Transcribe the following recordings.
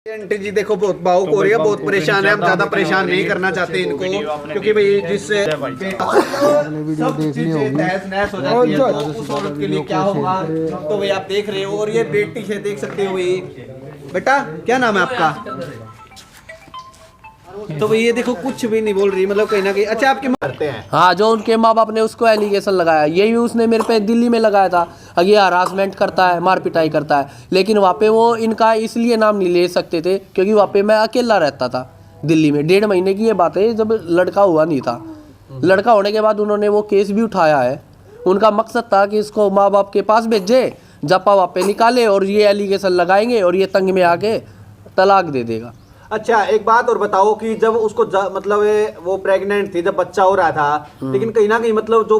Aunty जी देखो बहुत भावुक हो रही है, बहुत परेशान है। हम ज्यादा परेशान नहीं करना चाहते इनको, क्योंकि भाई जिससे सब चीजें तहस नहस हो जाती है, तो उस औरत के लिए क्या होगा तो भाई आप देख रहे हो। और ये बेटी है, देख सकते हो भाई। बेटा क्या नाम है आपका? तो भाई ये देखो कुछ भी नहीं बोल रही, मतलब कहीं ना कहीं। अच्छा आपके मारते हैं? हाँ, जो उनके माँ बाप ने उसको एलिगेशन लगाया, यही उसने मेरे पे दिल्ली में लगाया था। ये हरासमेंट करता है, मार पिटाई करता है, लेकिन वहाँ पे वो इनका इसलिए नाम नहीं ले सकते थे क्योंकि वहाँ पे मैं अकेला रहता था दिल्ली में। 1.5 महीने की ये बात है, जब लड़का हुआ नहीं था। लड़का होने के बाद उन्होंने वो केस भी उठाया है। उनका मकसद था कि इसको माँ बाप के पास भेजे, जप्पा वहाँ पे निकाले और ये एलिगेशन लगाएंगे और ये तंग में आके तलाक दे देगा। अच्छा एक बात और बताओ कि जब उसको मतलब वो प्रेग्नेंट थी, जब बच्चा हो रहा था, लेकिन कहीं ना कहीं मतलब जो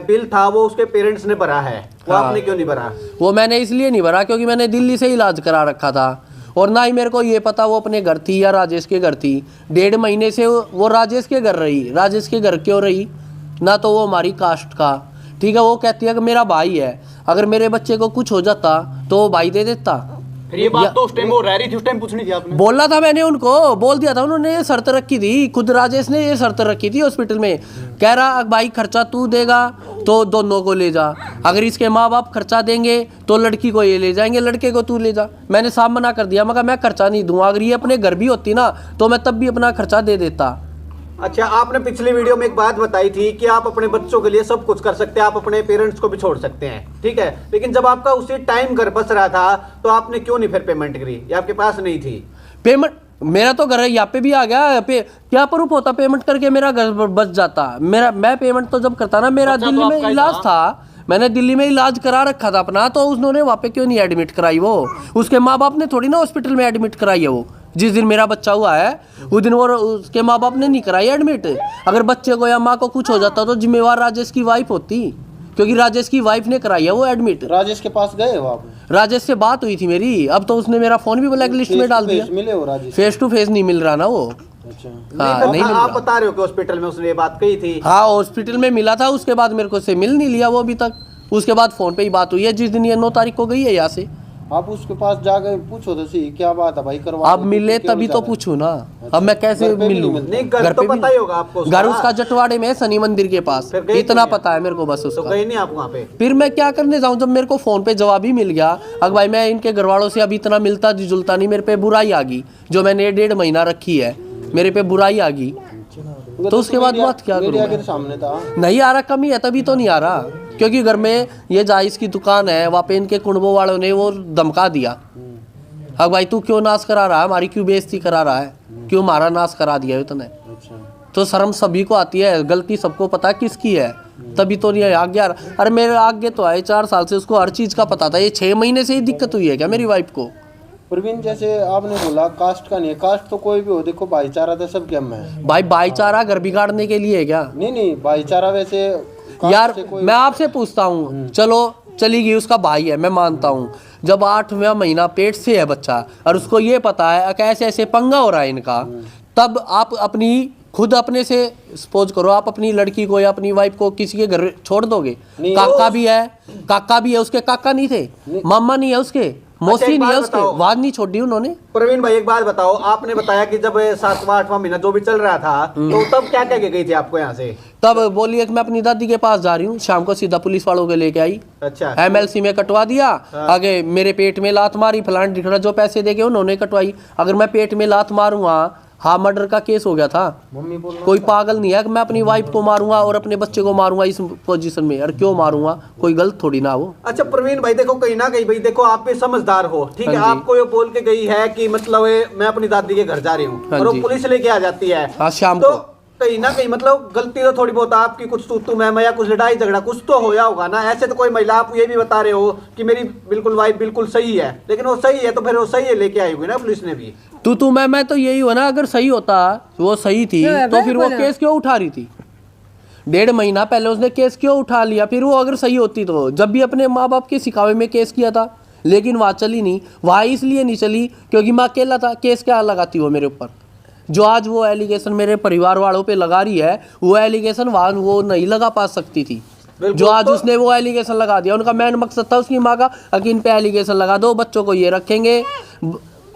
बिल था वो उसके पेरेंट्स ने भरा है, वो हाँ। आपने क्यों नहीं भरा? वो मैंने इसलिए नहीं भरा क्योंकि मैंने दिल्ली से इलाज करा रखा था, और ना ही मेरे को ये पता वो अपने घर थी या राजेश के घर थी। 1.5 महीने से वो राजेश के घर रही। राजेश के घर क्यों रही? ना तो वो हमारी कास्ट का, ठीक है, वो कहती है कि मेरा भाई है, अगर मेरे बच्चे को कुछ हो जाता तो वो भाई दे देता। फिर ये बात तो उस टाइम वो रह रही थी, उस टाइम पूछनी थी आपने। बोला था मैंने उनको, बोल दिया था। उन्होंने ये शर्त रखी थी, खुद राजेश ने ये शर्त रखी थी हॉस्पिटल में, कह रहा भाई खर्चा तू देगा तो दोनों को ले जा, अगर इसके माँ बाप खर्चा देंगे तो लड़की को ये ले जाएंगे, लड़के को तू ले जा। मैंने साफ मना कर दिया, मगर मैं खर्चा नहीं दूंगा। अगर ये अपने घर भी होती ना तो मैं तब भी अपना खर्चा दे देता। अच्छा आपने पिछली वीडियो में एक बात बताई थी कि आप अपने बच्चों के लिए सब कुछ कर सकते हैं, आप अपने पेरेंट्स को भी छोड़ सकते हैं, ठीक है, लेकिन जब आपका उसी टाइम घर बस रहा था तो आपने क्यों नहीं फिर पेमेंट करी, या आपके पास नहीं थी पेमेंट? मेरा तो घर यहाँ पे भी आ गया पे, क्या प्रूफ होता पेमेंट करके मेरा घर बच जाता मेरा? मैं पेमेंट तो जब करता ना, मेरा दिल्ली में इलाज था, मैंने दिल्ली में इलाज करा रखा था अपना, तो उन्होंने वहाँ पे क्यों नहीं एडमिट कराई? वो उसके माँ बाप ने थोड़ी ना हॉस्पिटल में एडमिट कराई है। वो जिस दिन मेरा बच्चा हुआ है उस दिन वो उसके माँ बाप ने नहीं कराई एडमिट। अगर बच्चे को या माँ को कुछ हो जाता तो जिम्मेवार राजेश की वाइफ होती, क्योंकि राजेश की वाइफ ने कराई है वो एडमिट। राजेश के पास गए हो आप? राजेश से बात हुई थी मेरी, अब तो उसने मेरा फोन भी ब्लैक लिस्ट में डाल दिया। मिले हो राजेश? फेस टू फेस नहीं मिल रहा ना वो। अच्छा। हाँ, नहीं मिल आप रहा। बता रहे हो कि हॉस्पिटल में उसने ये बात कही थी? हाँ, हॉस्पिटल में मिला था, उसके बाद मेरे को से मिल नहीं लिया वो अभी तक। उसके बाद फोन पे ही बात हुई है, जिस दिन ये 9 तारीख को गई है यहाँ से। आप उसके पास जाकर पूछो तो सही क्या बात है भाई, करवा। अब मिले तभी तो पूछू ना। अब मैं कैसे मिलूं? नहीं घर तो पता ही होगा आपको। घर उसका जटवाड़े में शनि मंदिर के पास, इतना पता है मेरे को बस तो उसका। गए नहीं आप वहाँ पे? फिर मैं क्या करने जाऊं जब मेरे को फोन पे जवाब ही मिल गया। अगर भाई मैं इनके घर वालों से अभी इतना मिलता जुलता नहीं, मेरे पे बुराई आ गई जो मैंने 1.5 महीना रखी है, मेरे पे बुराई आ गई, तो उसके बाद बात क्या करूं? सामने था नहीं आ रहा, कमी है तभी तो नहीं आ रहा, क्योंकि घर में ये जायज की दुकान है, वहाँ पे इनके कुंडबों वालों ने वो धमका दिया। अब भाई तू क्यों नाश करा रहा है, हमारी क्यों बेइज्जती करा रहा है, क्यों हमारा नाश करा दिया तूने? तो शर्म सभी को आती है, गलती सबको पता है किसकी है, तभी तो नहीं आगे आ रहा। अरे मेरे आगे तो आए 4 साल से, उसको हर चीज का पता था। ये 6 महीने से ही दिक्कत हुई है क्या मेरी वाइफ को? प्रवीण जैसे आपने बोला कास्ट का नहीं है, कास्ट तो कोई भी हो, देखो भाईचारा तो सब क्या है भाई। भाईचारा घर बिगाड़ने के लिए है क्या? नहीं भाईचारा वैसे यार मैं आपसे पूछता हूँ, चलो चली गई, उसका भाई है मैं मानता हूँ, जब 8वां महीना पेट से है बच्चा और उसको ये पता है कि ऐसे ऐसे पंगा हो रहा है इनका, तब आप अपनी खुद अपने से सपोज करो, आप अपनी लड़की को या अपनी वाइफ को किसी के घर छोड़ दोगे? काका भी है उसके, काका नहीं थे, मामा नहीं है उसके, मौसी नहीं है उसके, वाद नहीं छोड़ी उन्होंने। प्रवीण भाई एक बात बताओ, आपने बताया कि जब 7वां 8वां महीना जो भी चल रहा था तो तब क्या कह के गई थी आपको यहाँ से? तब बोली कि मैं अपनी दादी के पास जा रही हूँ, शाम को सीधा पुलिस वालों के लेके आई। अच्छा MLC में कटवा दिया। आगे मेरे पेट में लात मारी, फलान ढिकड़ा जो पैसे देके उन्होंने कटवाई। अगर मैं पेट में लात मारूंगा, हाँ मर्डर का केस हो गया था। कोई पागल नहीं है कि मैं अपनी वाइफ को मारूंगा और अपने बच्चे को मारूंगा इस पोजीशन में, और क्यों मारूंगा, कोई गलत थोड़ी ना वो। अच्छा प्रवीण भाई देखो कहीं ना कहीं भाई देखो आप भी समझदार हो, ठीक है, आपको ये बोल के गई है कि मतलब मैं अपनी दादी के घर जा रही हूँ और वो पुलिस लेके आ जाती है शाम तो को। कहीं ना कहीं मतलब गलती तो थोड़ी बहुत आपकी, कुछ तू मैं या कुछ लड़ाई झगड़ा कुछ तो होया होगा ना। ऐसे तो कोई महिला, आप ये भी बता रहे हो कि मेरी बिल्कुल वाइफ बिल्कुल सही है, लेकिन वो सही है तो फिर वो सही है लेके आई हुई ना पुलिस ने भी। तू मैं तो यही हुआ ना, अगर सही होता वो सही थी तो फिर वो केस क्यों उठा रही थी? 1.5 महीना पहले उसने केस क्यों उठा लिया? फिर वो अगर सही होती तो जब भी अपने माँ बाप के सिखावे में केस किया था, लेकिन वहाँ चली नहीं। वहाँ इसलिए नहीं चली क्योंकि मैं अकेला था, केस क्या लगाती वो मेरे ऊपर? जो आज वो एलिगेशन मेरे परिवार वालों पे लगा रही है, वो एलिगेशन वहाँ वो नहीं लगा पा सकती थी। जो आज उसने वो एलिगेशन लगा दिया, उनका मेन मकसद था उसकी माँ का कि इन पे एलिगेशन लगा दो, बच्चों को ये रखेंगे,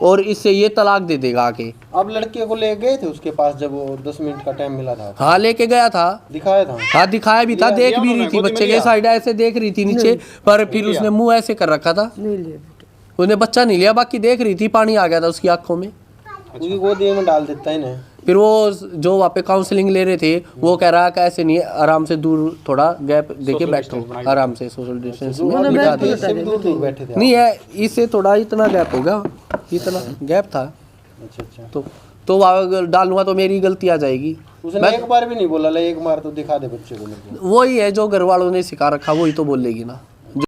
और इससे ये तलाक दे देगा आके। अब लड़के को ले गए थे उसके पास जब वो 10 मिनट का टाइम मिला था? हाँ लेके गया था, दिखाया था? हाँ दिखाया भी था, देख भी रही थी, बच्चे के साइड ऐसे देख रही थी नीचे, पर फिर उसने मुंह ऐसे कर रखा था, उसने बच्चा नहीं लिया, बाकी देख रही थी, पानी आ गया था उसकी आंखों में, क्योंकि गोदी में डाल देता है ना। फिर वो जो वहाँ पे काउंसलिंग ले रहे थे वो कह रहा कि ऐसे नहीं है, आराम से दूर थोड़ा गैप देके बैठो, आराम से सोशल डिस्टेंस में बिठा दे। दूर बैठे थे? नहीं है, इससे थोड़ा इतना गैप होगा, इतना गैप था। अच्छा तो वहाँ डालूंगा तो मेरी गलती आ जाएगी। उसने एक बार भी नहीं बोला एक बार तो दिखा दे बच्चे को। वही है जो घर वालों ने सिखा रखा, वही तो बोलेगी ना।